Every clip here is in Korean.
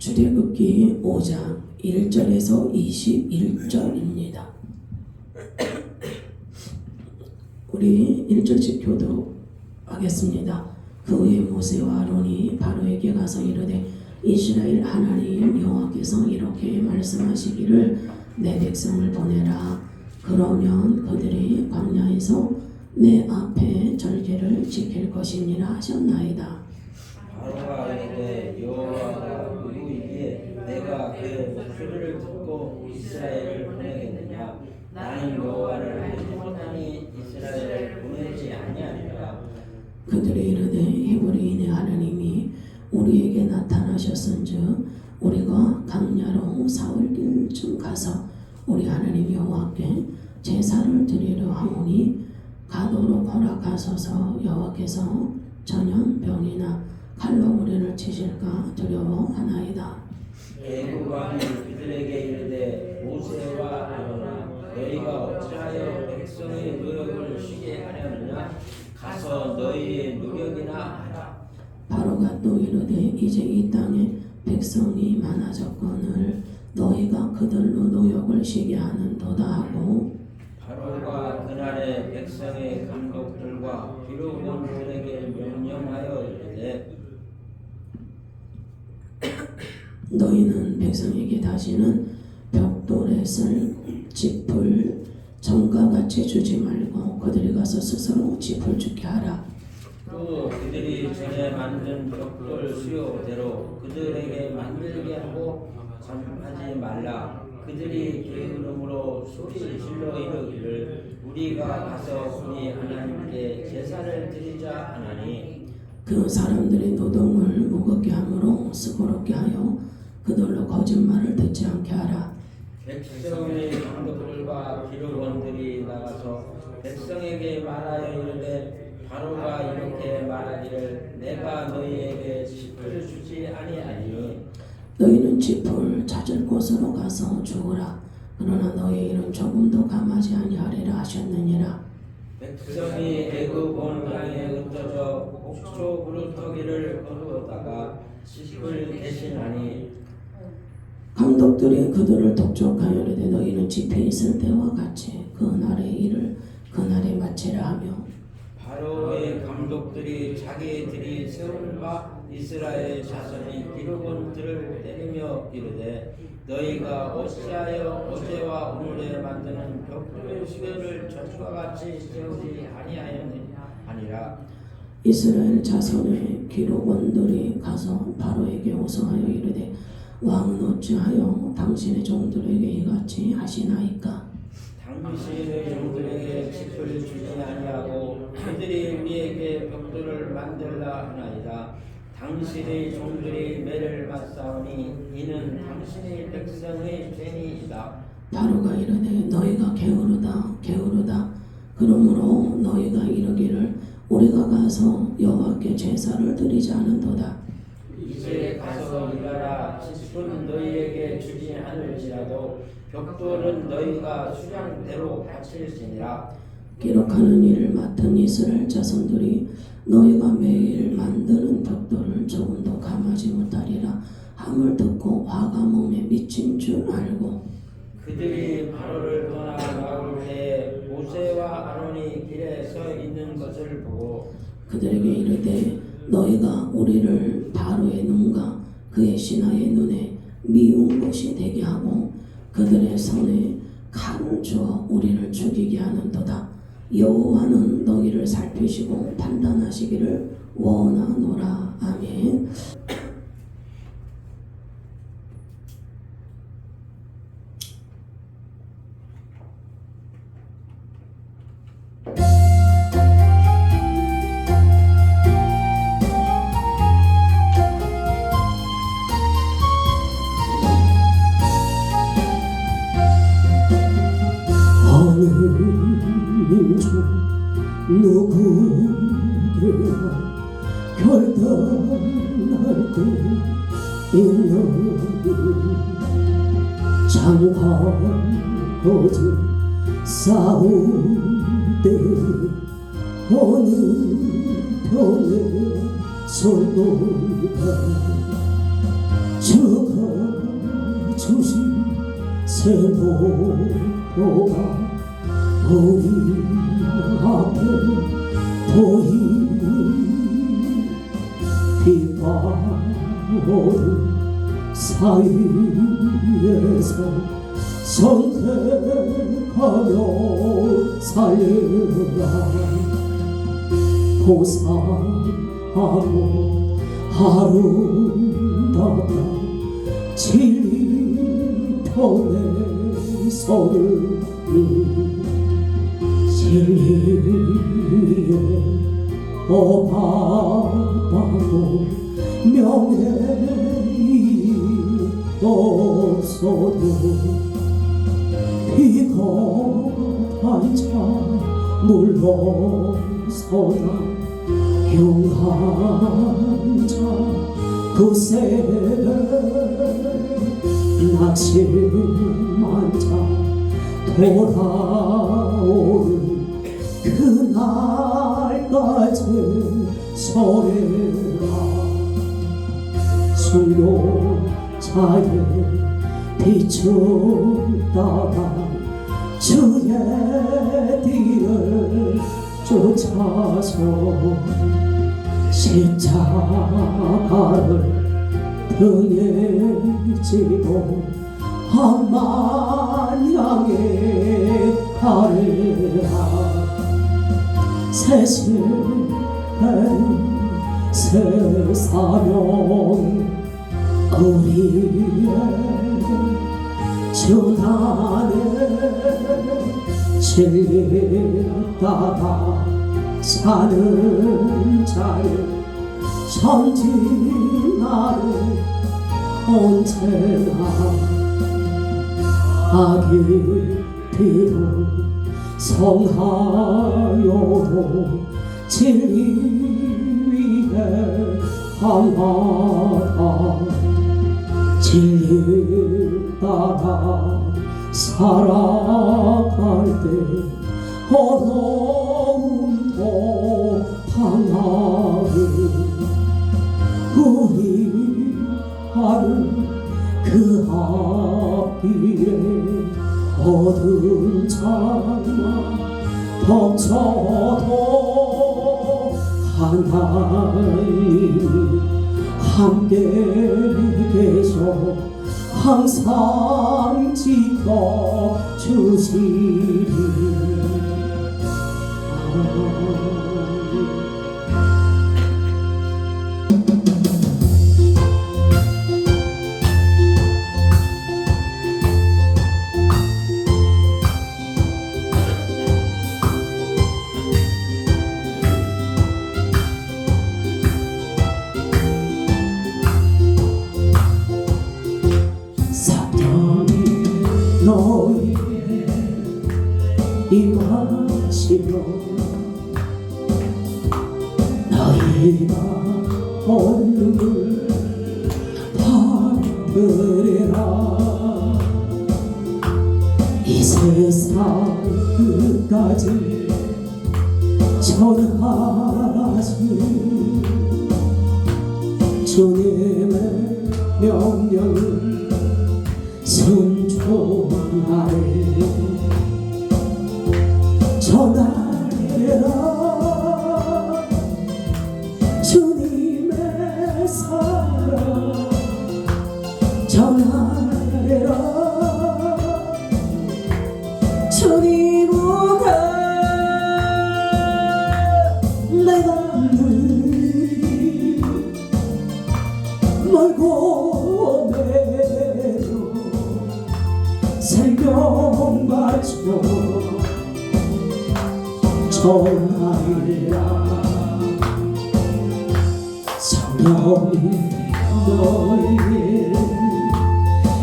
출애굽기 5장 1절에서 21절입니다. 우리 1절씩 교도하겠습니다. 그 후에 모세와 아론이 바로에게 가서 이르되 이스라엘 하나님 여호와께서 이렇게 말씀하시기를 내 백성을 보내라. 그러면 그들이 광야에서 내 앞에 절개를 지킬 것이니라 하셨나이다. 바로가 이르되 여호와가 누구이기에 내가 그의 목소리를 듣고 이스라엘을 보내겠느냐. 나는 여호와를 알지 못하니 이스라엘을 보내지 아니하리라. 그들이 이르되 히브리인의 하나님이 우리에게 나타나셨은즉 우리가 강야로 사흘길쯤 가서 우리 하나님 여호와께 제사를 드리려 하오니 가도록 허락하소서. 여호와께서 전염병이나 칼로 우리를 치실까 두려워하나이다. 애굽 왕이 그들에게 이르되 모세와 아론아 너희가 어찌하여 백성의 노역을 쉬게 하려느냐. 가서 너희의 노역이나 하라. 바로가 또 이르되 이제 이 땅에 백성이 많아졌거늘 너희가 그들로 노역을 쉬게 하는도다 하고 바로가 그날에 백성의 감독들과 기록원들에게 명령하여 이르되 너희는 백성에게 다시는 벽돌에 쓸 짚을 전과같이 주지 말고 그들이 가서 스스로 짚을 주게 하라. 또 그들이 전에 만든 벽돌 수요대로 그들에게 만들게 하고 전하지 말라. 그들이 게으름으로 소리 질러 이르기를 우리가 가서 우리 하나님께 제사를 드리자 하나니 그 사람들의 노동을 무겁게 함으로 수고롭게 하여 그들로 거짓말을 듣지 않게 하라. 백성의 감독들과 기록원들이 나가서 백성에게 말하여 이르되 바로가 이렇게 말하기를 내가 너희에게 짚을 주지 아니하니 너희는 짚을 찾을 곳으로 가서 죽으라. 그러나 너희 일은 조금도 감하지 아니하리라 하셨느니라. 백성이 애굽 온 땅에 흩어져 옥초 그루터기를 거두다가 짚을 대신하니 감독들이 그들을 독촉하여 이르되 너희는 집에 있을 때와 같이 그날의 일을 그날에 마치라 하며 바로의 감독들이 자기들이 세운 바 이스라엘 자손이 기록원들을 때리며 이르되 너희가 어찌하여 어제와 오늘에 만드는 벽돌의 수요를 전과 같이 세우지 아니하였느냐. 이스라엘 자손의 기록원들이 가서 바로에게 호소하여 이르되 왕은 어찌하여 당신의 종들에게 이같이 하시나이까. 당신의 종들에게 짚을 주지 아니하고 그들이 우리에게 벽돌을 만들라 하나이다. 당신의 종들이 매를 맞사오니 이는 당신의 백성의 죄니이다. 바로가 이르되 너희가 게으르다. 그러므로 너희가 이르기를 우리가 가서 여호와께 제사를 드리지 않은도다. 이제 가서 일하라. 짚은 너희에게 주지 않을지라도 벽돌은 너희가 수량대로 바칠지니라. 기록하는 일을 맡은 이스라엘 자손들이 너희가 매일 만드는 벽돌을 조금도 감하지 못하리라 함을 듣고 화가 몸에 미친 줄 알고 그들이 바로를 떠나 나올 때에 모세와 아론이 길에 서 있는 것을 보고 그들에게 이르되 너희가 우리를 바로의 눈과 그의 신하의 눈에 미운 것이 되게 하고 그들의 손에 칼을 주어 우리를 죽이게 하는도다. 여호와는 너희를 살피시고 판단하시기를 원하노라. 아멘. 어느 민족 누구에게나 결단할 때 있는 장화 거짓 싸울 때 어느 편에 설고가 저 주신 새로가 우리 앞에 보이니 비가 오는 사이에서 선택하며 살려라. 고상하고 아름답다 진리편의 서름이 진리에 어바하고 명예이 없어도 비가 한참 물러서다 용한 자 그 새벽 낙심한 자 돌아오는 그날까지 서래라. 순교자의 빛을 따라 주의 뒤를 쫓아서 십자가를 등에 지고 험한 향해 가리라. 새 시간 새 사명 우리에게 전하네. 진리 따라 사는 자를 전진하는 언제나 악이 비록 성하여도 진리 위에 항하다. 진리 따라 살아갈 때 어려움도 방황이 우리 하는 그 앞길에 어두운 장마 덮쳐도 하나님이 함께 계셔 항상 지켜주시리. 너희에게 임하시며 너희가 얼음을 받으리라. 이 세상 끝까지 전하라신 주님의 명령을 순종하리. 전하리라 주님의 사랑. 전하리라 주님은 내가 늘 멀고 매도 생명 바쳐 전하리라. 성령이 너희에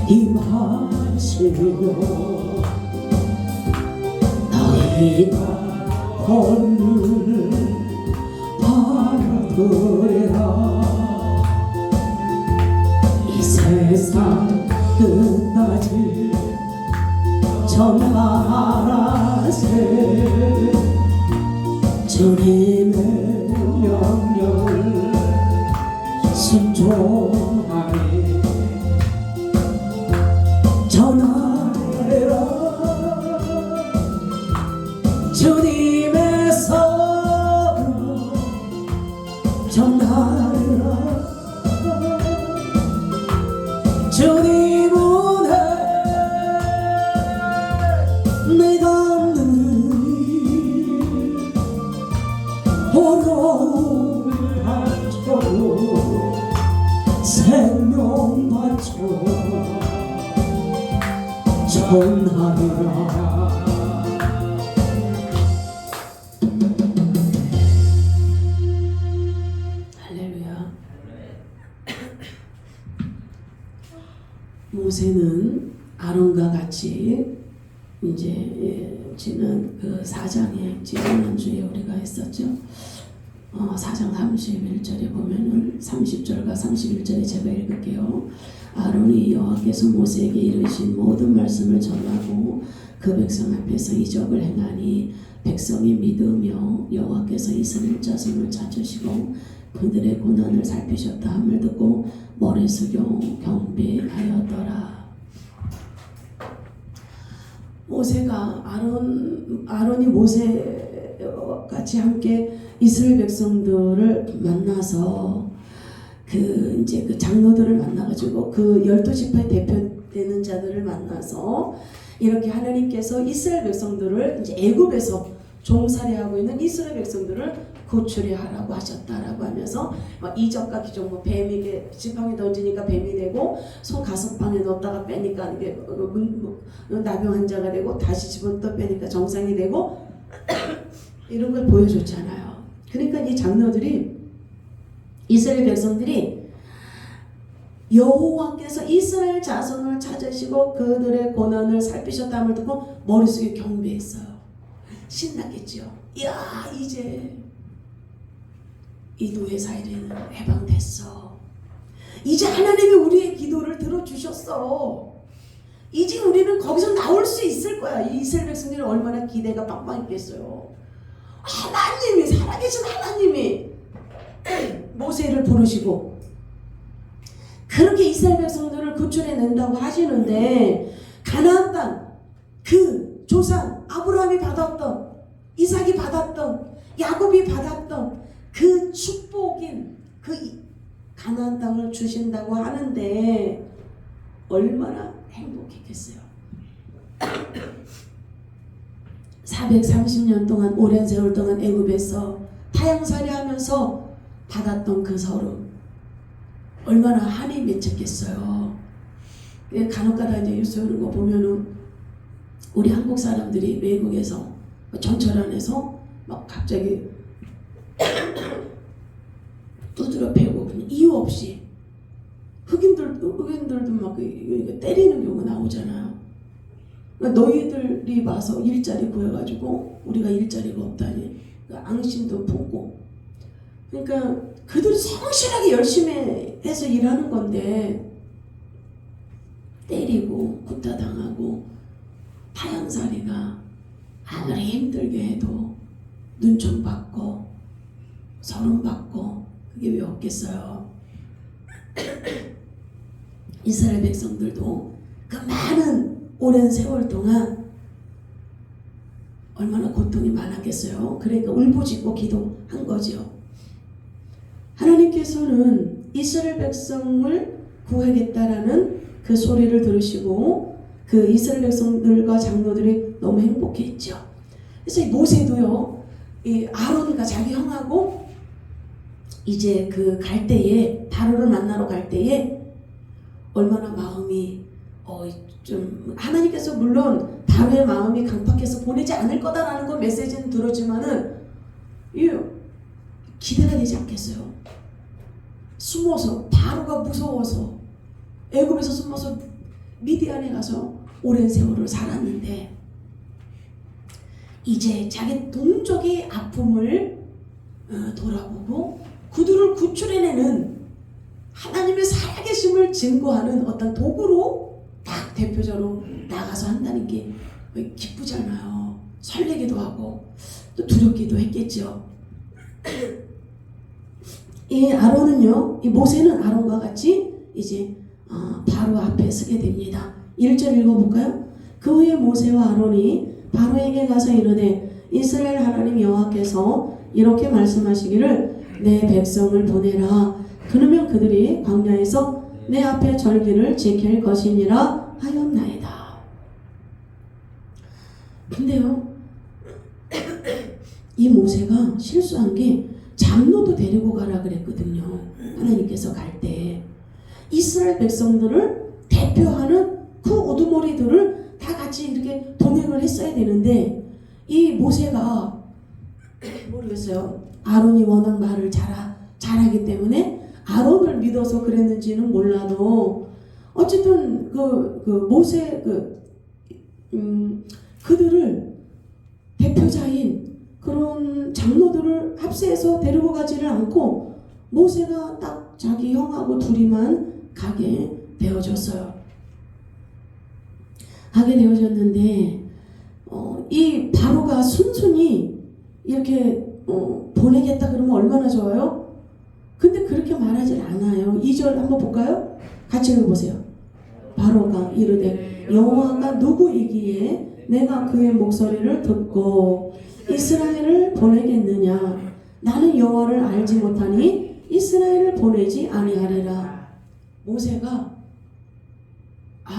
임하시며 너희가 권능을 받으리라. 이 세상 끝까지 전하라세. 주님의 명령을 순종하리. 주님은 내가 늘 호를 바쳐 생명 바쳐 전하리라. 할렐루야. 모세는 아론과 같이 이제 지난 그 4장에 지난주에 우리가 했었죠. 4장 31절에 보면은 30절과 31절에 제가 읽을게요. 아론이 여호와께서 모세에게 이르신 모든 말씀을 전하고 그 백성 앞에서 이적을 행하니 백성이 믿으며 여호와께서 이스라엘 자손을 찾으시고 그들의 고난을 살피셨다 함을 듣고 머리 숙여 경배하였더라. 모세가 아론이 모세 같이 함께 이스라엘 백성들을 만나서 그 이제 그 장로들을 만나가지고 그 12지파의 대표되는 자들을 만나서 이렇게 하나님께서 이스라엘 백성들을 이제 애굽에서 종살이하고 있는 이스라엘 백성들을 구출해 하라고 하셨다라고 하면서 이적과 기적 뭐 뱀에게 지팡이 던지니까 뱀이 되고 손 가슴방에 넣었다가 빼니까 이게 나병 환자가 되고 다시 집어넣다 빼니까 정상이 되고 이런 걸 보여줬잖아요. 그러니까 이 장로들이 이스라엘 백성들이 여호와께서 이스라엘 자손을 찾으시고 그들의 고난을 살피셨다함을 듣고 머릿속에 경배했어요. 신났겠죠. 이야 이제 이 노예 사이에는 해방됐어. 이제 하나님이 우리의 기도를 들어주셨어. 이제 우리는 거기서 나올 수 있을 거야. 이 이스라엘 백성들이 얼마나 기대가 빵빵했겠어요. 하나님이 살아계신 하나님이 모세를 부르시고 그렇게 이스라엘 백성들을 구출해낸다고 하시는데 가나안 땅 그 조상 아브라함이 받았던 이삭이 받았던 야곱이 받았던 그 축복인 그 가나안 땅을 주신다고 하는데 얼마나 행복했겠어요. 430년 동안 오랜 세월 동안 애굽에서 타향살이 하면서 받았던 그 서름 얼마나 한이 맺혔겠어요. 간혹가다 이제 뉴스 오는 거 보면은 우리 한국 사람들이 외국에서 전철 안에서 막 갑자기 두드려 패고 이유 없이 흑인들도 막 때리는 경우가 나오잖아요. 그러니까 너희들이 와서 일자리 구해가지고 우리가 일자리가 없다니 앙심도 품고 그러니까 그들이 성실하게 열심히 해서 일하는 건데 때리고 구타당하고 타향살이가 아무리 힘들게 해도 눈총받고 서름받고 그게 왜 없겠어요. 이스라엘 백성들도 그 많은 오랜 세월 동안 얼마나 고통이 많았겠어요. 그러니까 울부짖고 기도한 거죠. 하나님께서는 이스라엘 백성을 구하겠다라는 그 소리를 들으시고 그 이스라엘 백성들과 장로들이 너무 행복했죠. 그래서 이 모세도요, 이 아론과 자기 형하고 이제 그 갈 때에 바로를 만나러 갈 때에 얼마나 마음이 좀 하나님께서 물론 바로의 마음이 강팍해서 보내지 않을 거다라는 건 메시지는 들었지만은 기대가 되지 않겠어요. 숨어서 바로가 무서워서 애굽에서 숨어서 미디안에 가서 오랜 세월을 살았는데 이제 자기 동족의 아픔을 돌아보고 그들을 구출해내는 하나님의 살아계심을 증거하는 어떤 도구로 딱 대표적으로 나가서 한다는 게 기쁘잖아요. 설레기도 하고 또 두렵기도 했겠죠. 이 아론은요, 이 모세는 아론과 같이 이제 바로 앞에 서게 됩니다. 1절 읽어볼까요? 그 후에 모세와 아론이 바로에게 가서 이르되 이스라엘 하나님 여호와께서 이렇게 말씀하시기를 내 백성을 보내라. 그러면 그들이 광야에서 내 앞에 절기를 지킬 것이니라 하였나이다. 근데요, 이 모세가 실수한 게 장로도 데리고 가라 그랬거든요. 하나님께서 갈 때 이스라엘 백성들을 대표하는 그 우두머리들을 다 같이 이렇게 동행을 했어야 되는데 이 모세가 모르겠어요. 아론이 워낙 말을 잘하기 때문에 아론을 믿어서 그랬는지는 몰라도 어쨌든 모세 그들을 대표자인 그런 장로들을 합세해서 데리고 가지를 않고 모세가 딱 자기 형하고 둘이만 가게 되어졌어요. 가게 되어졌는데 이 바로가 순순히 이렇게 보내겠다 그러면 얼마나 좋아요? 근데 그렇게 말하질 않아요. 2절 한번 볼까요? 같이 읽어보세요. 바로가 이르되 여호와가 누구이기에 내가 그의 목소리를 듣고 이스라엘을 보내겠느냐? 나는 여호와를 알지 못하니 이스라엘을 보내지 아니하리라. 모세가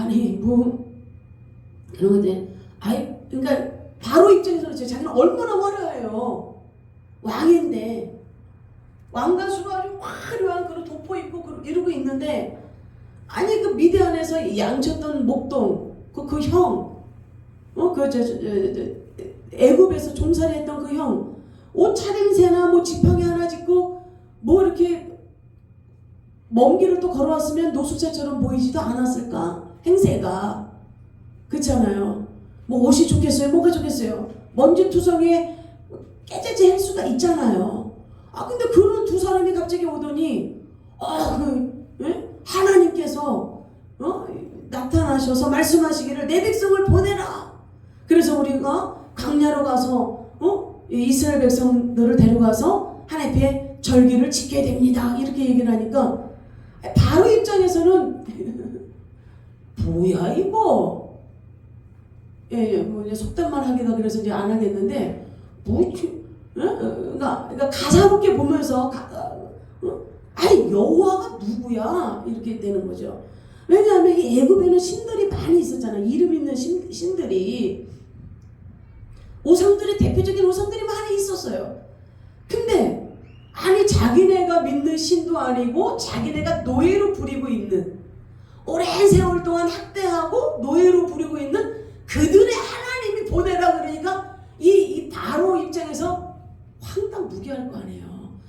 이런 건데 그러니까 바로 입장에서는 자기는 얼마나 화려해요. 왕인데 왕가수가 아주 화려한 그런 도포 입고 이러고 있는데 그 미디안에서 양쳤던 목동 그 형 애굽에서 종살이했던 그 형 옷 차림새나 뭐 지팡이 하나 짚고 뭐 이렇게 먼 길을 또 걸어왔으면 노숙자처럼 보이지도 않았을까? 행세가 그렇잖아요. 뭐 옷이 좋겠어요? 뭐가 좋겠어요? 먼지투성이에 깨재재 할 수가 있잖아요. 근데 그런 두 사람이 갑자기 오더니 하나님께서 나타나셔서 말씀하시기를 내 백성을 보내라. 그래서 우리가 광야로 가서 이스라엘 백성들을 데려가서 하나님의 절기를 지켜야 됩니다. 이렇게 얘기를 하니까 바로 입장에서는 뭐야 이거? 뭐 이제 속단만 하기가 그래서 이제 안 하겠는데 그러니까 가사롭게 보면서 여호와가 누구야? 이렇게 되는 거죠. 왜냐하면 이 애굽에는 신들이 많이 있었잖아요. 이름 있는 신들이 오상들의 대표적인 오상들이 많이 있었어요. 근데 자기네가 믿는 신도 아니고 자기네가 노예로 부리고 있는 오랜 세월 동안 학대하고 노예로 부리고 있는 그들의 하나님이 보내라 그러니까 이 바로 입장에서 황당무계할 거 아니에요.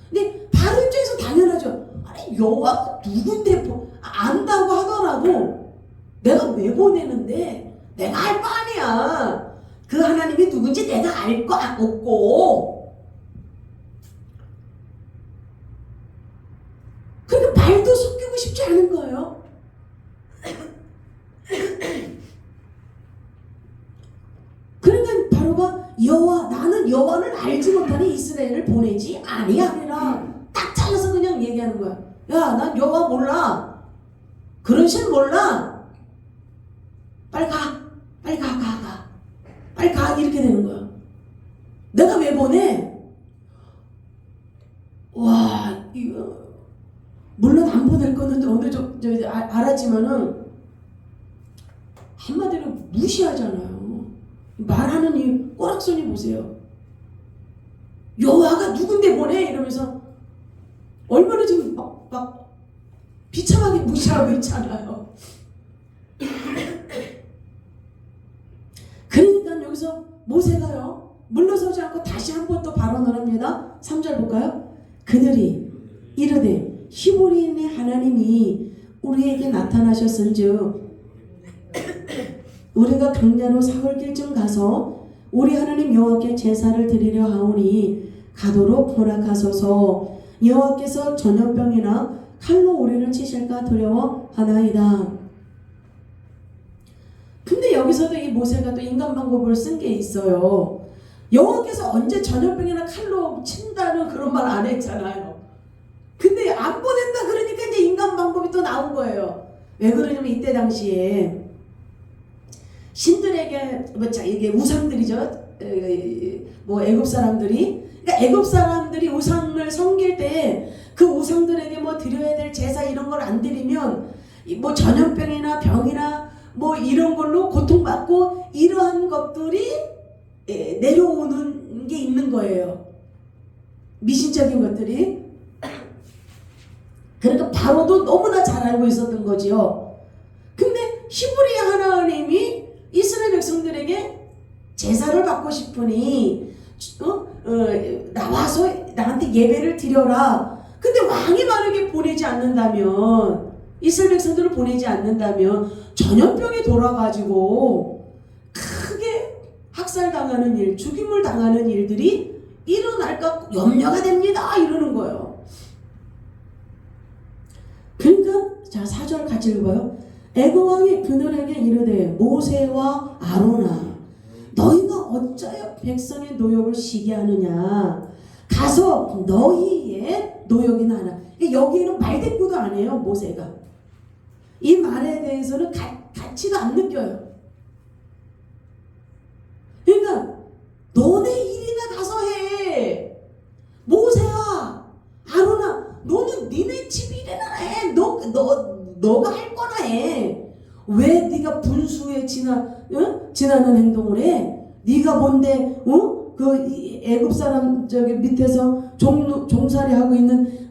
근데 바로 입장에서 당연하죠. 여호와 누군데 안다고 하더라도 내가 왜 보내는데 내가 알 거 아니야. 그 하나님이 누군지 내가 알 거 없고 그러니까 말도 섞이고 싶지 않은 거예요. 그러니까 바로가 나는 여호와를 알지 못하니 이스라엘을 보내지 아니하리라. 딱 잘라서 그냥 얘기하는 거야. 야, 난 여호와 몰라. 그런 신 몰라. 빨리 가. 빨리 가. 이렇게 되는 거야. 내가 왜 보내? 와, 이거 물론 안 보낼 거는 어느 정도 알았지만은 한마디로 무시하잖아요. 말하는 이 꼬락선이 보세요. 여호와가 누군데 보내? 이러면서 얼마나 지금 막 비참하게 무시하고 있잖아요. 그러니까 여기서 모세가요 물러서지 않고 다시 한 번 또 발언을 합니다. 3절 볼까요? 그들이 이르되 히브리인의 하나님이 우리에게 나타나셨은즉 우리가 강야로 사흘길쯤 가서 우리 하나님 여호와께 제사를 드리려 하오니 가도록 허락하소서. 여호와께서 전염병이나 칼로 우리를 치실까 두려워하나이다. 근데 여기서도 이 모세가 또 인간 방법을 쓴 게 있어요. 여호와께서 언제 전염병이나 칼로 친다는 그런 말 안 했잖아요. 근데 안 보낸다 그러니까 이제 인간 방법이 또 나온 거예요. 왜 그러냐면 이때 당시에 신들에게 이게 우상들이죠. 뭐 애굽 사람들이 그러니까 애굽 사람들이 우상을 섬길 때 그 우상들에게 뭐 드려야 될 제사 이런 걸 안 드리면 뭐 전염병이나 병이나 뭐 이런 걸로 고통받고 이러한 것들이 내려오는 게 있는 거예요. 미신적인 것들이. 그러니까 바로도 너무나 잘 알고 있었던 거지요. 근데 히브리 하나님이 이스라엘 백성들에게 제사를 받고 싶으니 나와서 나한테 예배를 드려라. 근데 왕이 만약에 보내지 않는다면, 이스라엘 백성들을 보내지 않는다면 전염병이 돌아가지고 크게 학살당하는 일, 죽임을 당하는 일들이 일어날까 염려가 됩니다. 이러는 거예요. 그러니까 자 4절 같이 읽어요. 애굽 왕이 그들에게 이르되 모세와 아론아 너희가 어찌하여 백성의 노역을 시게 하느냐. 가서 너희의 노역이나 하라. 여기에는 말대꾸도 안 해요. 모세가. 이 말에 대해서는 가치도 안 느껴요. 그러니까 너네 일이나 가서 해. 모세야 아론아 너는 니네 집 일이나 해. 너가 할 거나 해. 왜 네가 분수에 지나는 행동을 해? 네가 뭔데 그 애굽 사람 저기 밑에서 종살이 하고 있는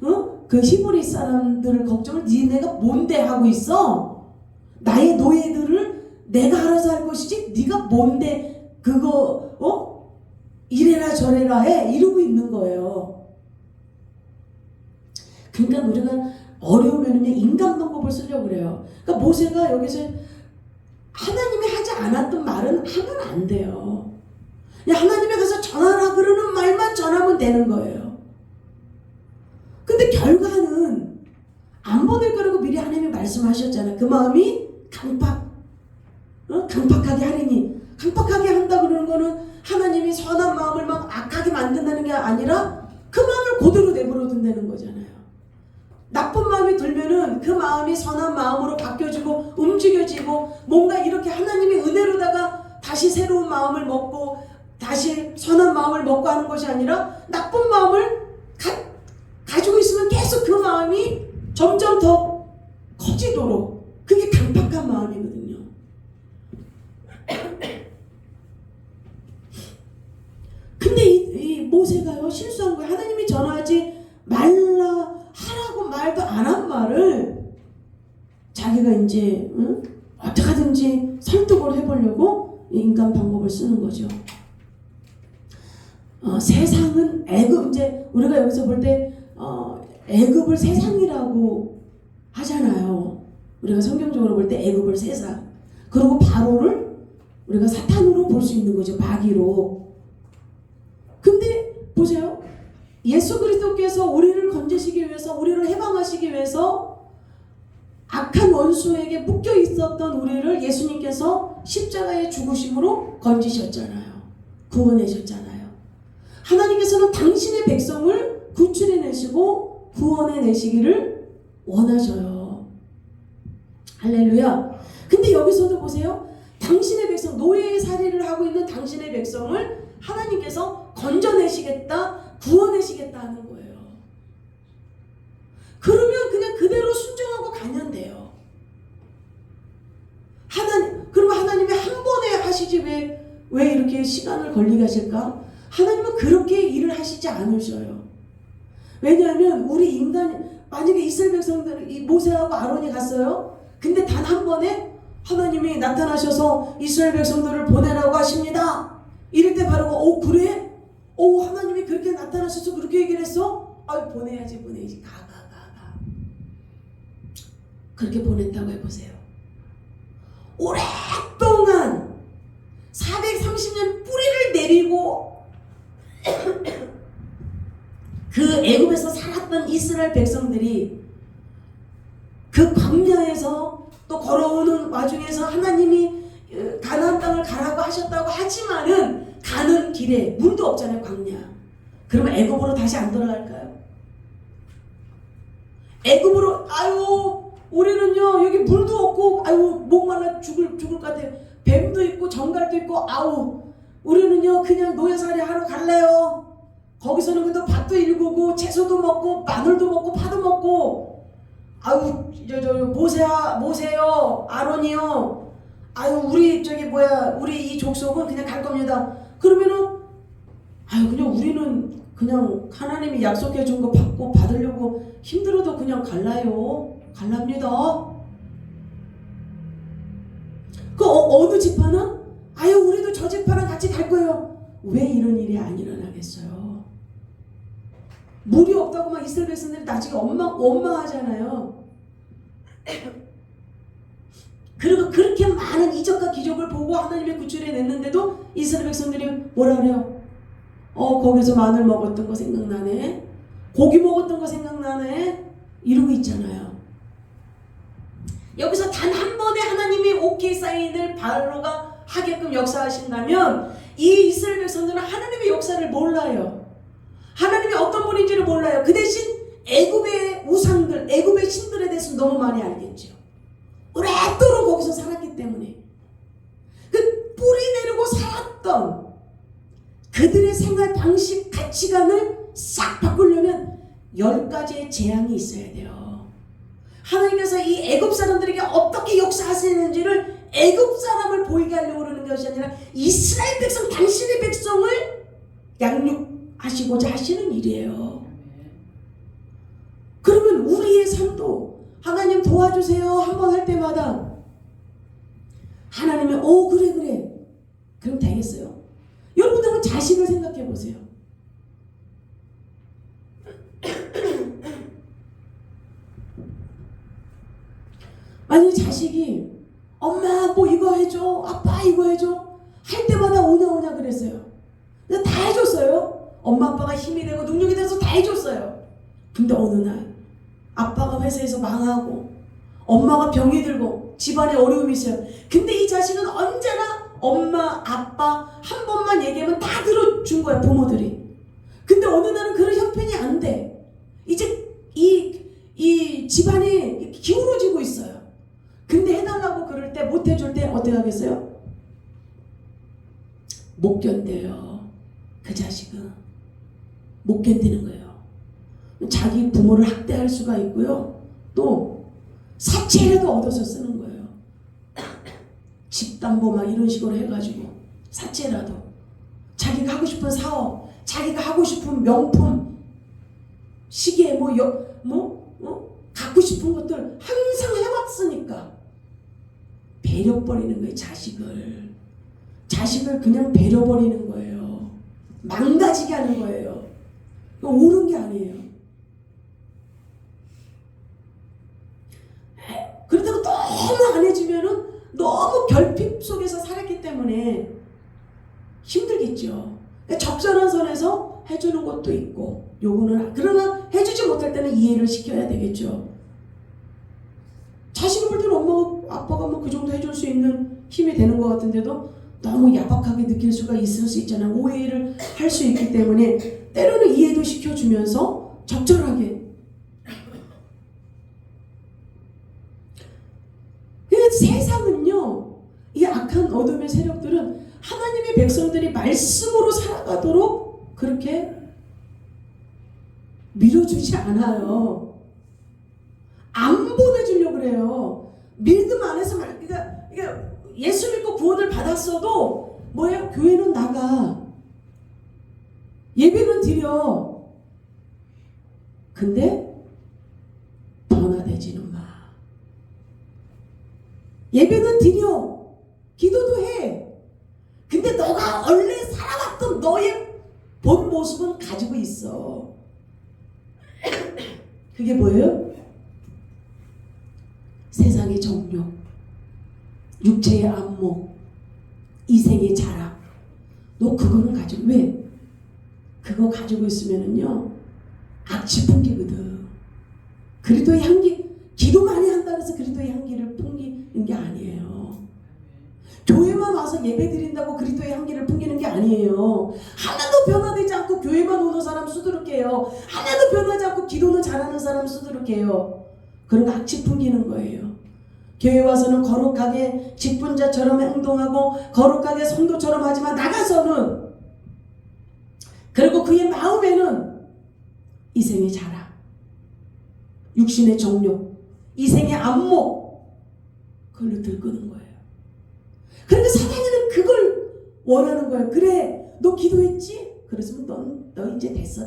그 히브리 사람들을 걱정을 니네가 뭔데 하고 있어? 나의 노예들을 내가 알아서 할 것이지 네가 뭔데 그거 이래라 저래라 해 이러고 있는 거예요. 그러니까 우리가 어려우면은 인간 방법을 쓰려고 그래요. 그러니까 모세가 여기서 하나님이 하지 않았던 말은 하면 안 돼요. 그냥 하나님에 가서 전하라 그러는 말만 전하면 되는 거예요. 근데 결과는 안 보낼 거라고 미리 하나님이 말씀하셨잖아요. 그 마음이 강팍하게 하리니. 강팍하게 한다 그러는 거는 하나님이 선한 마음을 막 악하게 만든다는 게 아니라 그 마음을 그대로 내버려 둔다는 거잖아요. 나쁜 마음이 들면은 그 마음이 선한 마음으로 바뀌어지고 움직여지고 뭔가 이렇게 하나님의 은혜로다가 다시 새로운 마음을 먹고 다시 선한 마음을 먹고 하는 것이 아니라 나쁜 마음을 가지고 있으면 계속 그 마음이 점점 더 커지도록 그게 강팍한 마음이거든요. 근데 이 모세가요 실수한 거예요. 하나님이 전하지 말라 하라고 말도 안 한 말을 자기가 이제 어떻게 하든지 설득을 해보려고 인간 방법을 쓰는 거죠. 세상은 애굽, 이제 우리가 여기서 볼 때 애굽을 세상이라고 하잖아요. 우리가 성경적으로 볼 때 애굽을 세상, 그리고 바로를 우리가 사탄으로 볼 수 있는 거죠. 마귀로. 근데 보세요. 예수 그리스도께서 우리를 건지시기 위해서, 우리를 해방하시기 위해서 악한 원수에게 묶여 있었던 우리를 예수님께서 십자가의 죽으심으로 건지셨잖아요. 구원해셨잖아요. 하나님께서는 당신의 백성을 구출해내시고 구원해내시기를 원하셔요. 할렐루야. 근데 여기서도 보세요. 당신의 백성, 노예의 살이를 하고 있는 당신의 백성을 하나님께서 건져내시겠다, 구원하시겠다 하는 거예요. 그러면 그냥 그대로 순종하고 가면 돼요. 그러면 하나님이 한 번에 하시지 왜 이렇게 시간을 걸리게 하실까? 하나님은 그렇게 일을 하시지 않으셔요. 왜냐하면 우리 인간, 만약에 이스라엘 백성들, 이 모세하고 아론이 갔어요. 근데 단 한 번에 하나님이 나타나셔서 이스라엘 백성들을 보내라고 하십니다. 이럴 때 바로 그래? 하나님이 그렇게 나타나셔서 그렇게 얘기를 했어? 보내야지. 가. 그렇게 보냈다고 해보세요. 오랫동안 430년 뿌리를 내리고 그 애굽에서 살았던 이스라엘 백성들이 그 광야에서 또 걸어오는 와중에서 하나님이 가나안 땅을 가라고 하셨다고 하지만은 가는 길에 문도 없잖아요. 광야. 그러면 애굽으로 다시 안 돌아갈까요? 애굽으로 우리는요 여기 물도 없고 목말라 죽을 것 같아요. 뱀도 있고 정갈도 있고 우리는요 그냥 노예살이 하러 갈래요. 거기서는 근데 밭도 일구고 채소도 먹고 마늘도 먹고 파도 먹고 아유 저 모세요 아론이요. 아유 우리 우리 이 족속은 그냥 갈 겁니다. 그러면은 아유 그냥 우리는 그냥 하나님이 약속해 준 거 받으려고 힘들어도 그냥 갈랍니다. 그 어느 지파는 아유 우리도 저 지파랑 같이 갈 거예요. 왜 이런 일이 안 일어나겠어요? 물이 없다고 막 이스라엘 백성들이 나중에 원망하잖아요. 그리고 그렇게 많은 이적과 기적을 보고 하나님의 구출해 냈는데도 이스라엘 백성들이 뭐라 그래요? 거기서 마늘 먹었던 거 생각나네. 고기 먹었던 거 생각나네. 이러고 있잖아요. 여기서 단 한 번에 하나님이 오케이 사인을 바로가 하게끔 역사하신다면 이 이스라엘 백성들은 하나님의 역사를 몰라요. 하나님이 어떤 분인지를 몰라요. 그 대신 애굽의 우상들, 애굽의 신들에 대해서 너무 많이 알겠죠. 오랫도록 거기서 살았기 때문에 그 뿌리 내리고 살았던 그들의 생활 방식, 가치관을 싹 바꾸려면 10가지의 재앙이 있어야 돼요. 하나님께서 이 애굽 사람들에게 어떻게 역사하시는지를 애굽 사람을 보이게 하려고 그러는 것이 아니라 이스라엘 백성, 당신의 백성을 양육하시고자 하시는 일이에요. 그러면 우리의 삶도 하나님 도와주세요 한번 할 때마다 하나님이 그래 그럼 되겠어요? 여러분들은 자식을 생각해 보세요. 만약에 자식이 엄마 뭐 이거 해줘, 아빠 이거 해줘 할 때마다 오냐 그랬어요. 다 해줬어요. 엄마 아빠가 힘이 되고 능력이 돼서 다 해줬어요. 근데 어느 날 아빠가 회사에서 망하고 엄마가 병이 들고 집안에 어려움이 있어요. 근데 이 자식은 언제나 엄마 아빠 한 번만 얘기하면 다 들어준 거야, 부모들이. 근데 어느 날은 그런 형편이 안 돼. 이제 이 집안이 기울어지고 있어요. 근데 해달라고 그럴 때 못 해줄 때 어떻게 하겠어요? 못 견뎌요. 그 자식은 못 견디는 거예요. 자기 부모를 학대할 수가 있고요. 또 사채라도 얻어서 쓰는 거예요. 집담보 막 이런 식으로 해가지고 사채라도 자기가 하고 싶은 사업, 자기가 하고 싶은 명품, 시계 갖고 싶은 것들 항상 해왔으니까 배려버리는 거예요. 자식을 그냥 배려버리는 거예요. 망가지게 하는 거예요. 옳은 게 아니에요. 그렇다고 너무 안 해주면은 너무 결핍 속에서 살았기 때문에 힘들겠죠. 그러니까 적절한 선에서 해주는 것도 있고 요거는 그러나 해주지 못할 때는 이해를 시켜야 되겠죠. 자식을 볼 때는 엄마가 아빠가 뭐 그 정도 해줄 수 있는 힘이 되는 것 같은데도 너무 야박하게 느낄 수가 있을 수 있잖아요. 오해를 할 수 있기 때문에 때로는 이해도 시켜주면서 적절하게. 세상은요, 이 악한 어둠의 세력들은 하나님의 백성들이 말씀으로 살아가도록 그렇게 밀어주지 않아요. 안 보내주려고 그래요. 믿음 안에서 그러니까 예수 믿고 구원을 받았어도 뭐예요? 교회는 나가, 예배는 드려. 근데 변화되지는 마. 예배는 드려, 기도도 해. 근데 너가 원래 살아왔던 너의 본 모습은 가지고 있어. 그게 뭐예요? 세상의 정욕, 육체의 안목, 이생의 자랑. 너 그거는 가지고, 왜? 그거 가지고 있으면은요 악취 풍기거든. 그리스도의 향기, 기도 많이 한다 그래서 그리스도의 향기를 풍기는 게 아니에요. 교회만 와서 예배 드린다고 그리스도의 향기를 풍기는 게 아니에요. 하나도 변화되지 않고 교회만 오는 사람 수두룩해요. 하나도 변하지 않고 기도는 잘하는 사람 수두룩해요. 그런 거 악취 풍기는 거예요. 교회 와서는 거룩하게 직분자처럼 행동하고 거룩하게 성도처럼 하지만 나가서는, 그리고 그의 마음에는 이생의 자랑, 육신의 정욕, 이 생의 안목 그걸로 들끄는 거예요. 그러니까 사단이는 그걸 원하는 거예요. 그래 너 기도했지? 그랬으면 너 이제 됐어.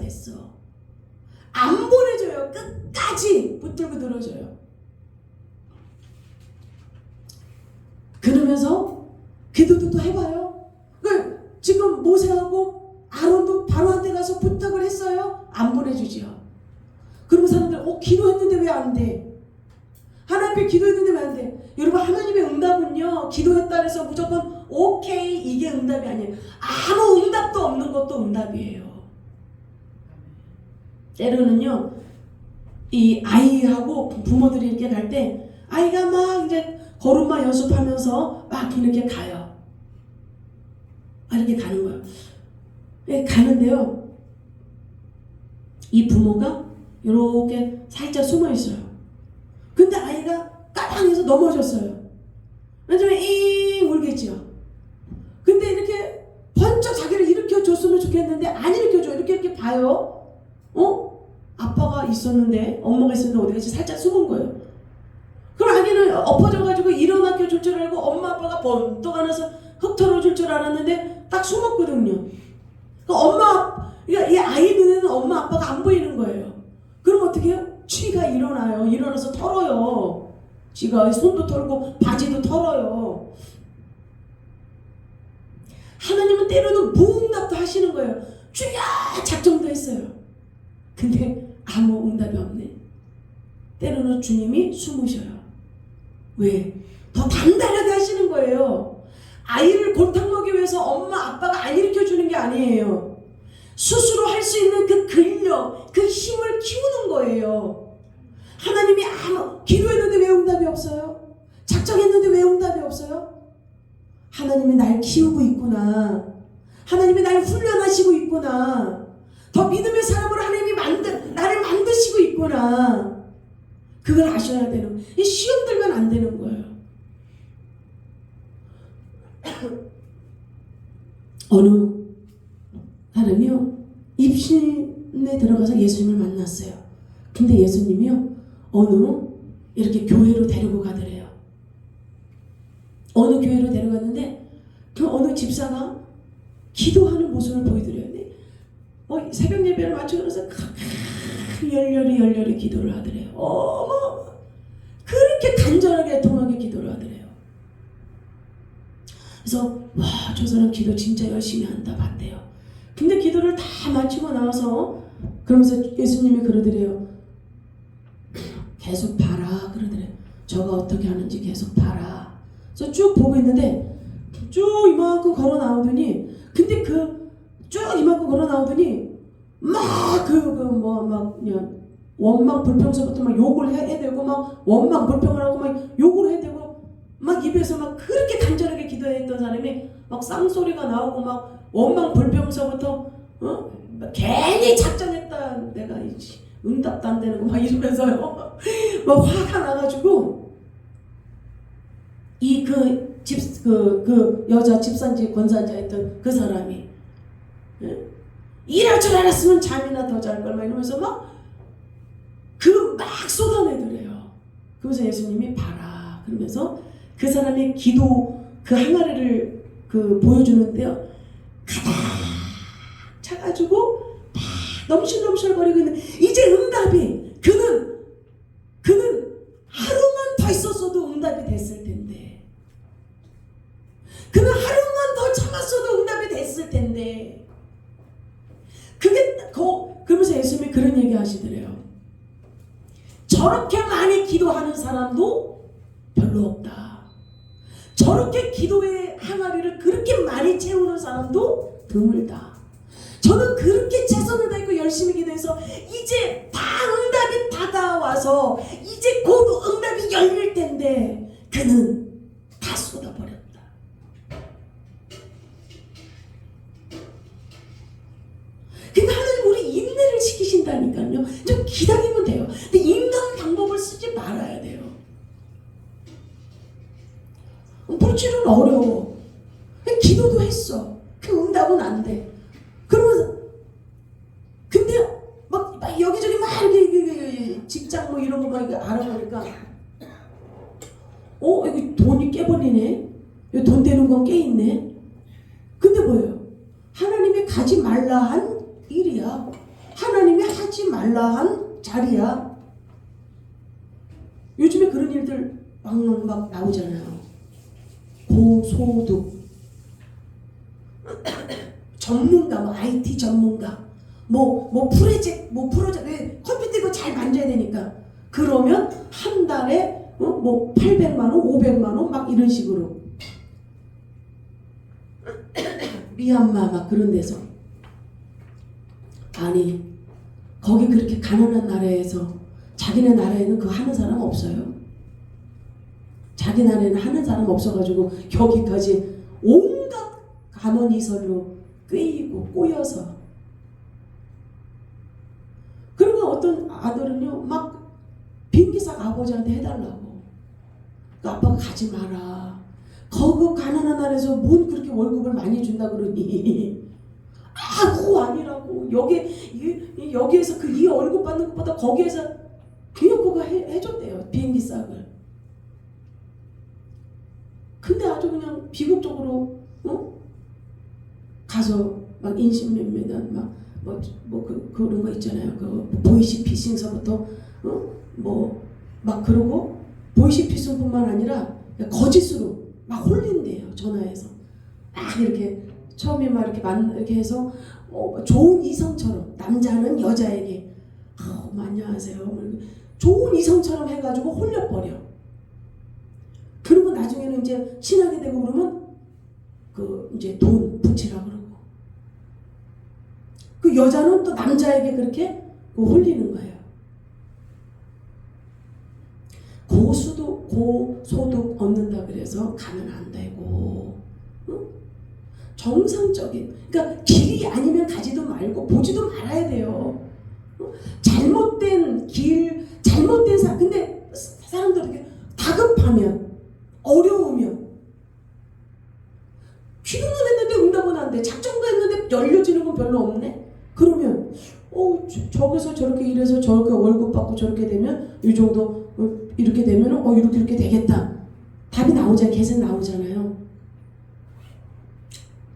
안 보내줘요. 끝까지 붙들고 들어줘요. 그러면서 기도도 또 해봐요. 그러니까 지금 모세하고 아론도 바로한테 가서 부탁을 했어요. 안 보내주지요. 그러면 사람들 기도했는데 왜 안 돼? 하나님 앞에 기도했는데 왜 안 돼? 여러분 하나님의 응답은요 기도했다 해서 무조건 오케이 이게 응답이 아니에요. 아무 응답도 없는 것도 응답이에요. 때로는요 이 아이하고 부모들이 이렇게 갈 때 아이가 막 이제 걸음마 연습하면서 막 이렇게 가요. 이렇게 가는 거예요. 가는데요 이 부모가 이렇게 살짝 숨어 있어요. 근데 아이가 까방해서 넘어졌어요. 왜냐면 잉 울겠지요. 근데 이렇게 번쩍 자기를 일으켜줬으면 좋겠는데 안 일으켜줘. 이렇게 봐요. 아빠가 있었는데 엄마가 있었는데 어디 갔지? 살짝 숨은 거예요. 그럼 아기는 엎어져가지고 일어나게 줄 줄 알고 엄마 아빠가 번쩍 안아서 흙털어줄 줄 알았는데 딱 숨었거든요. 그러니까 이 아이 눈에는 엄마 아빠가 안 보이는 거예요. 그럼 어떻게 해요? 쥐가 일어나요. 일어나서 털어요. 쥐가 손도 털고 바지도 털어요. 하나님은 때로는 무응답도 하시는 거예요. 주야 작정도 했어요. 근데 아무 응답이 없네. 때로는 주님이 숨으셔요. 왜? 더 단단하게 하시는 거예요. 아이를 골탕 먹이기 위해서 엄마 아빠가 안 일으켜주는 게 아니에요. 스스로 할 수 있는 그 근력, 그 힘을 키우는 거예요. 하나님이 기도했는데 왜 응답이 없어요? 작정했는데 왜 응답이 없어요? 하나님이 날 키우고 있구나. 하나님이 날 훈련하시고 있구나. 더 믿음의 사람으로 하나님이 나를 만드시고 있구나. 그걸 아셔야 되는 거예요. 이 시험 들면 안 되는 거예요. 어느 사람이요 입신에 들어가서 예수님을 만났어요. 근데 예수님이요 이렇게 교회로 데리고 가더래요. 어느 교회로 데려갔는데 그 어느 집사가 기도하는 모습을 보여드려요. 새벽 예배를 마치면서 열렬히 기도를 하더래요. 그렇게 간절하게 애통하게 기도를 하더래요. 그래서 저 사람 기도 진짜 열심히 한다 봤대요. 근데 기도를 다 마치고 나와서 그러면서 예수님이 그러더래요. 계속 봐라 그러더래요. 저가 어떻게 하는지 계속 봐라. 그래서 쭉 보고 있는데 쭉 이만큼 걸어 나오더니 근데 쭉 이만큼 걸어 나오더니 그냥 원망 불평서부터 막 욕을 해대고 막 원망 불평을 하고 막 욕을 해대고 막 입에서 막 그렇게 간절하게 기도했던 사람이 막 쌍소리가 나오고 막 원망 불평서부터 괜히 작정했다 내가 응답도 안 되는 거 막 이러면서요 막 화가 나가지고 그 여자 집산지 권사자 했던 그 사람이 이럴 줄 알았으면 잠이나 더 잘 걸 막 이러면서 막 쏟아내더래요. 그러면서 예수님이 봐라 그러면서 그 사람의 기도 그 항아리를 보여주는데요 가득 차가지고 막 넘실넘실거리고 있는 이제 응답이 그는 하루만 더 있었어도 응답이 됐을 텐데 그는 하루만 더 참았어도 응답이 됐을 텐데 그러면서 예수님이 그런 얘기 하시더래요. 저렇게 많이 기도하는 사람도 별로 없다. 저렇게 기도의 항아리를 그렇게 많이 채우는 사람도 드물다. 저는 그렇게 최선을 다했고 열심히 기도해서 이제 다 응답이 받아와서 이제 곧 응답이 열릴 텐데 그는 다 쏟아버렸다. 그러니까 하나님 우리 인내를 시키신다니까요. 좀 기다리면 돼요. 근데 인간 방법을 쓰지 말아야 돼요. 물질은 어려워. 기도도 했어. 그 응답은 안 돼. 그러면서 근데 막 여기저기 막 이렇게 직장 뭐 이런 거 막 알아보니까 돈이 깨버리네. 돈 되는 건 깨 있네. 근데 뭐예요? 하나님이 가지 말라 한 일이야. 하나님이 하지 말라 한 자리야. 요즘에 그런 일들 막 나오잖아요. 고소득 전문가, 뭐 IT 전문가, 뭐 프로젝트 컴퓨터 이거 잘 만져야 되니까. 그러면 한 달에 뭐 800만 원, 500만 원 막 이런 식으로. 미얀마 막 그런 데서. 아니 거기 그렇게 가난한 나라에서 자기네 나라에는 그거 하는 사람 없어요? 자기 나라에는 하는 사람 없어가지고 여기까지 온갖 간원이설로 꿰이고 꼬여서. 그리고 어떤 아들은요 막 비행기사 아버지한테 해달라고. 그 아빠가 가지 마라. 거기 가난한 나라에서 뭔 그렇게 월급을 많이 준다 그러니. 그거 아니라고. 여기에서 이 월급 받는 것보다 거기에서 비용고가 해줬대요. 비행기 싹을. 근데 아주 그냥 비극적으로 가서 막 인신매매단 그런 거 있잖아요. 그 보이시피싱서부터 막 그러고 보이시피싱뿐만 아니라 거짓으로 막 홀린대요. 전화해서 막 이렇게 처음에 막 이렇게 해서 좋은 이성처럼 남자는 여자에게 안녕하세요. 좋은 이성처럼 해가지고 홀려버려. 그리고 나중에는 이제 친하게 되고 그러면 이제 돈 붙이라 그러고. 그 여자는 또 남자에게 그렇게 홀리는 거예요. 고소득 얻는다 그래서 가면 안 되고. 정상적인, 그러니까 길이 아니면 가지도 말고 보지도 말아야 돼요. 잘못된 길, 잘못된 사람. 근데 사람들 이렇게 다급하면, 어려우면, 기도는 했는데 응답은 안 돼. 작정도 했는데 열려지는 건 별로 없네. 그러면 저기서 저렇게 일해서 저렇게 월급 받고 저렇게 되면 이 정도 이렇게 되면 이렇게 되겠다. 답이 계속 나오잖아요.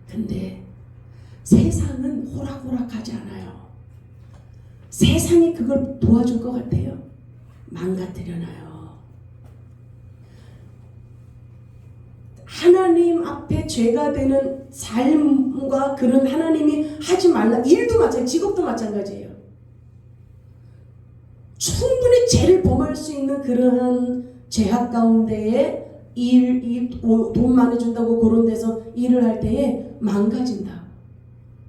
근데 세상은 호락호락하지 않아요. 세상이 그걸 도와줄 것 같아요? 망가뜨려놔요. 하나님 앞에 죄가 되는 삶과 그런 하나님이 하지 말라. 일도 마찬가지, 직업도 마찬가지예요. 충분히 죄를 범할 수 있는 그러한 제약 가운데에 돈 많이 준다고 그런 데서 일을 할 때에 망가진다.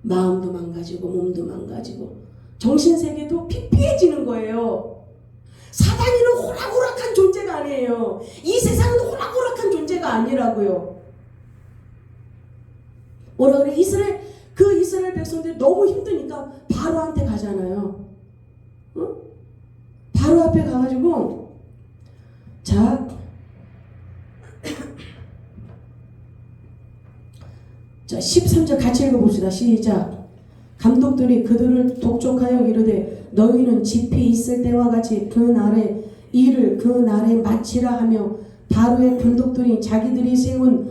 마음도 망가지고 몸도 망가지고 정신세계도 피폐해지는 거예요. 사단이는 호락호락한 존재가 아니에요. 이 세상은 호락호락한 존재가 아니라고요. 뭐라 그래? 이스라엘 백성들이 너무 힘드니까 바로한테 가잖아요. 바로 앞에 가가지고 자 13절 같이 읽어봅시다. 시작. 감독들이 그들을 독촉하여 이르되 너희는 집이 있을 때와 같이 그 날에 마치라 하며 바로의 감독들이 자기들이 세운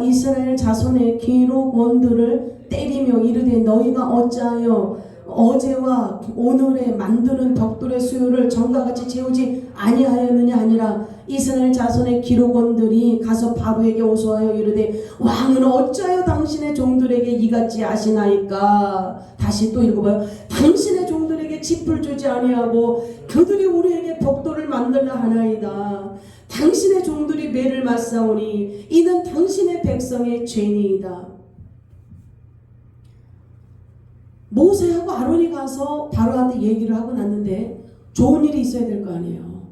이스라엘 자손의 기록원들을 때리며 이르되 너희가 어찌하여 어제와 오늘에 만드는 벽돌의 수요를 전과 같이 채우지 아니하였느냐 하니라. 이스라엘 자손의 기록원들이 가서 바로에게 호소하여 이르되 왕은 어찌하여 당신의 종들에게 이같이 하시나이까. 다시 또 읽어봐요. 당신의 종들에게 짚을 주지 아니하고 그들이 우리에게 벽돌을 만들라 하나이다. 당신의 종들이 매를 맞사오니 이는 당신의 백성의 죄니이다. 모세하고 아론이 가서 바로한테 얘기를 하고 났는데 좋은 일이 있어야 될 거 아니에요.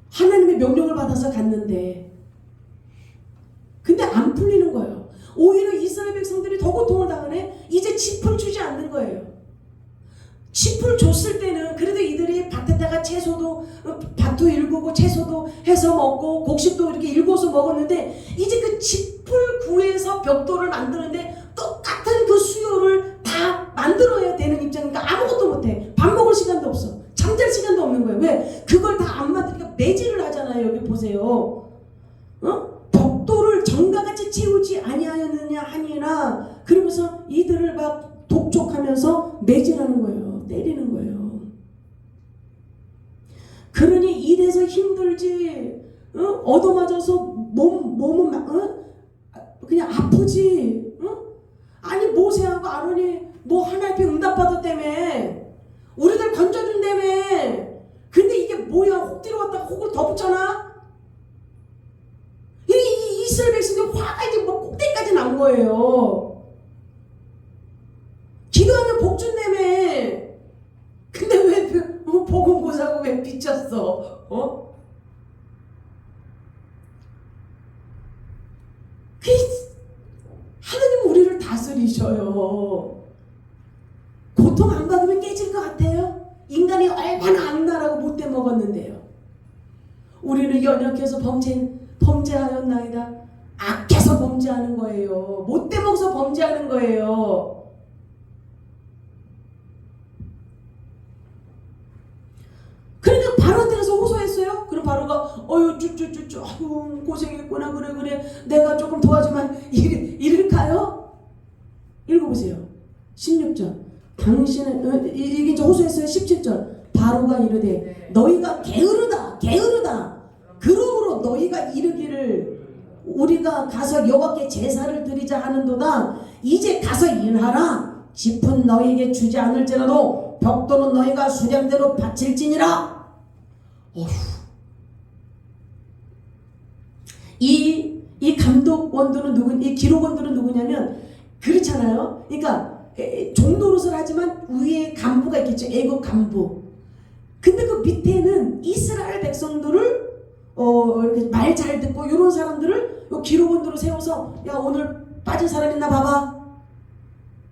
하나님의 명령을 받아서 갔는데 근데 안 풀리는 거예요. 오히려 이스라엘 백성들이 더 고통을 당하네. 이제 짚을 주지 않는 거예요. 짚을 줬을 때는 그래도 이들이 밭에다가 채소도 밭도 일구고 채소도 해서 먹고 곡식도 이렇게 일궈서 먹었는데 이제 그 짚을 구해서 벽돌을 만드는데 똑같은 그 수요를 다 만들어야 되는 입장이니까 아무것도 못해. 밥 먹을 시간도 없어. 잠잘 시간도 없는 거예요. 왜? 그걸 다 안 만드니까 매질을 하잖아요. 여기 보세요. 채우지 아니하였느냐 하니라. 그러면서 이들을 막 독촉하면서 매질하는 거예요. 때리는 거예요. 그러니 이래서 힘들지, 얻어맞아서 몸은 그냥 아프지. 아니 모세하고 아론이 뭐 하나님께 응답받았다며, 우리들 건져준다며. 근데 이게 뭐야, 혹 들어갔다가 혹을 더 붙잖아. 이 이스라엘 백성들 화가 이제 뭐 꼭대기까지 난 거예요. 기도하면 복 준다며. 근데 왜 복은 고사고 왜 비쳤어? 하나님은 우리를 다스리셔요. 고통 안 받으면 깨질 것 같아요? 인간이 얼마나 악랄하고 못돼 먹었는데요. 우리는 연약해서 범죄하였나이다. 악해서 범죄하는 거예요. 못돼 먹어서 범죄하는 거예요. 그러니까 바로한테 가서 호소했어요. 그럼 바로가 아유 고생했구나. 그래 내가 조금 도와주면 이럴까요? 읽어보세요. 16절. 당신은 이게 이제 호소했어요. 17절. 바로가 이르되 너희가 게으르다. 그러므로 너희가 이르기를 우리가 가서 여호와께 제사를 드리자 하는도다. 이제 가서 일하라. 짚은 너희에게 주지 않을지라도 벽돌은 너희가 수량대로 바칠지니라. 어휴. 이 감독원들은 이 기록원들은 누구냐면, 그렇잖아요. 그러니까 종노릇을 하지만 위에 간부가 있겠죠. 애국 간부. 근데 그 밑에는 이스라엘 백성들을 이렇게 말 잘 듣고 이런 사람들을 요 기록원들로 세워서, 야 오늘 빠진 사람 있나 봐봐.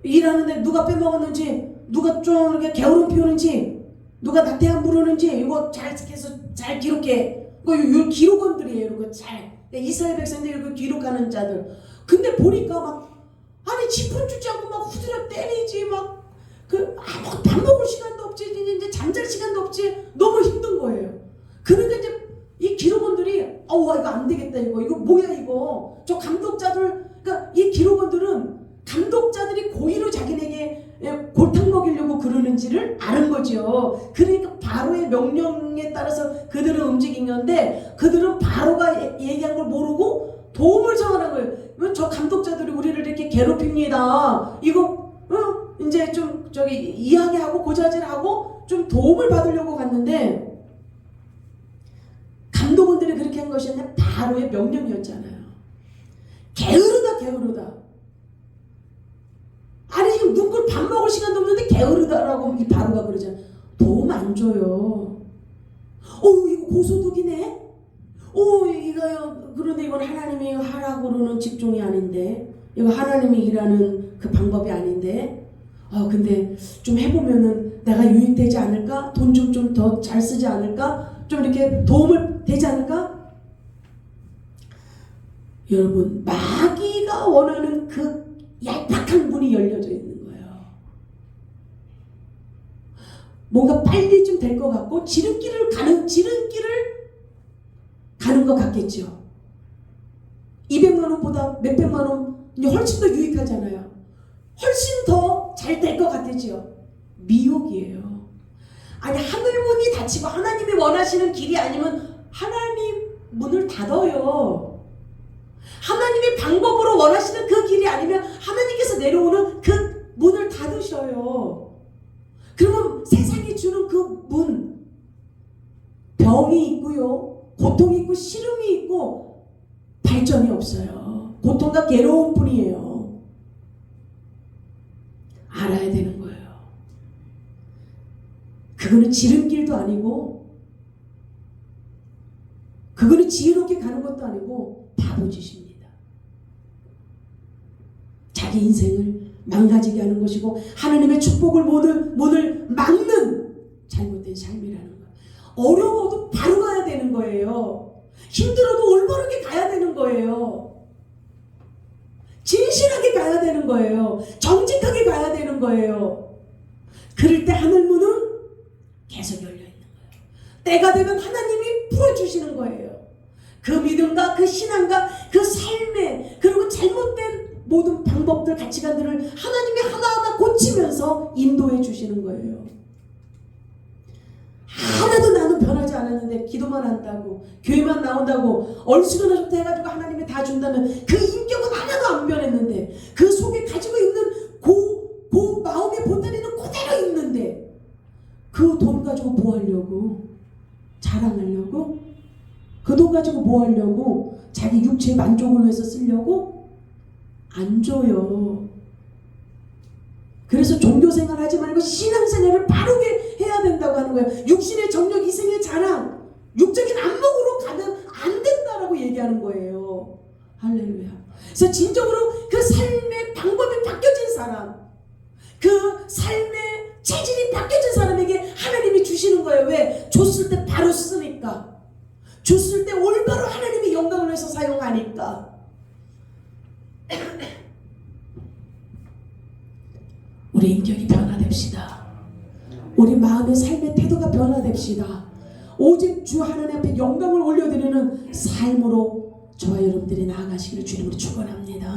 일하는데 누가 빼먹었는지, 누가 좀 이렇게 게으름 피우는지, 누가 나태함 부르는지 이거 잘 해서 잘 기록해. 요 기록원들이에요. 이거 잘 이스라엘 백성들이 이렇게 기록하는 자들. 근데 보니까 막 아니 짚은 주지 않고 막 후드려 때리지, 막 아무 밥 먹을 시간도 없지, 이제 잠잘 시간도 없지. 너무 힘든 거예요. 그러니까 이제 이 기록원들이 이거 안 되겠다, 이거 뭐야 이거. 저 감독자들, 그러니까 이 기록원들은 감독자들이 고의로 자기네게 골탕 먹이려고 그러는지를 아는 거죠. 그러니까 바로의 명령에 따라서 그들은 움직인 건데, 그들은 바로가 얘기한 걸 모르고 도움을 청하는 거예요. 저 감독자들이 우리를 이렇게 괴롭힙니다. 이거 이제 좀 이야기하고 고자질하고 좀 도움을 받으려고 갔는데, 감독원들이 그렇게 한 것이 아니라 바로의 명령이었잖아요. 게으르다. 아니 지금 눈꼴 밥 먹을 시간도 없는데 게으르다라고 이 바로가 그러잖아. 도움 안 줘요. 이거 고소득이네. 이거요. 그런데 이건 하나님이 하라고 그러는 직종이 아닌데, 이거 하나님이 일하는 그 방법이 아닌데, 근데 좀 해보면은 내가 유익되지 않을까? 돈 좀 더 잘 쓰지 않을까? 좀 이렇게 도움을 되지 않을까? 여러분, 마귀가 원하는 그 얄팍한 문이 열려져 있는 거예요. 뭔가 빨리 좀 될 것 같고 지름길을 가는 것 같겠죠. 200만 원보다 몇백만 원이 훨씬 더 유익하잖아요. 훨씬 더 잘 될 것 같겠죠. 미혹이에요. 아니 하늘 문이 닫히고 하나님이 원하시는 길이 아니면 하나님 문을 닫아요. 하나님의 방법으로 원하시는 그 길이 아니면 하나님께서 내려오는 그 문을 닫으셔요. 그러면 세상이 주는 그 문, 병이 있고요, 고통이 있고 시름이 있고 발전이 없어요. 고통과 괴로움 뿐이에요. 알아야 되는 거예요. 그거는 지름길도 아니고, 그거는 지혜롭게 가는 것도 아니고 바보짓입니다. 자기 인생을 망가지게 하는 것이고 하나님의 축복을 문을 막는 잘못된 삶이라는 거예요. 어려워도 바로 가야 되는 거예요. 힘들어도 올바르게 가야 되는 거예요. 진실하게 가야 되는 거예요. 정직하게 가야 되는 거예요. 그럴 때 하늘문은 계속 열려 있는 거예요. 때가 되면 하나님이 풀어주시는 거예요. 그 믿음과 그 신앙과 그 삶에, 그리고 모든 방법들, 가치관들을 하나님이 하나하나 고치면서 인도해 주시는 거예요. 하나도 나는 변하지 않았는데 기도만 한다고, 교회만 나온다고, 얼씨구나 좋다 해가지고 하나님이 다 준다면 그 인격은 하나도 안 변했는데, 그 속에 가지고 있는 그 마음의 보따리는 그대로 있는데, 그 돈 가지고 뭐 하려고? 자랑하려고? 그 돈 가지고 뭐 하려고? 자기 육체의 만족을 위해서 쓰려고? 안 줘요. 그래서 종교생활 하지 말고 신앙생활을 바르게 해야 된다고 하는 거예요. 육신의 정력, 이생의 자랑, 육적인 안목으로 가면 안 된다라고 얘기하는 거예요. 할렐루야. 그래서 진정으로 그 삶의 방법이 바뀌어진 사람, 그 삶의 체질이 바뀌어진 사람에게 하나님이 주시는 거예요. 왜? 줬을 때 바로 쓰니까. 줬을 때 올바로 하나님의 영광을 위해서 사용하니까. 우리 인격이 변화됩시다. 우리 마음의 삶의 태도가 변화됩시다. 오직 주 하나님 앞에 영광을 올려드리는 삶으로 저와 여러분들이 나아가시기를 주님으로 축원합니다.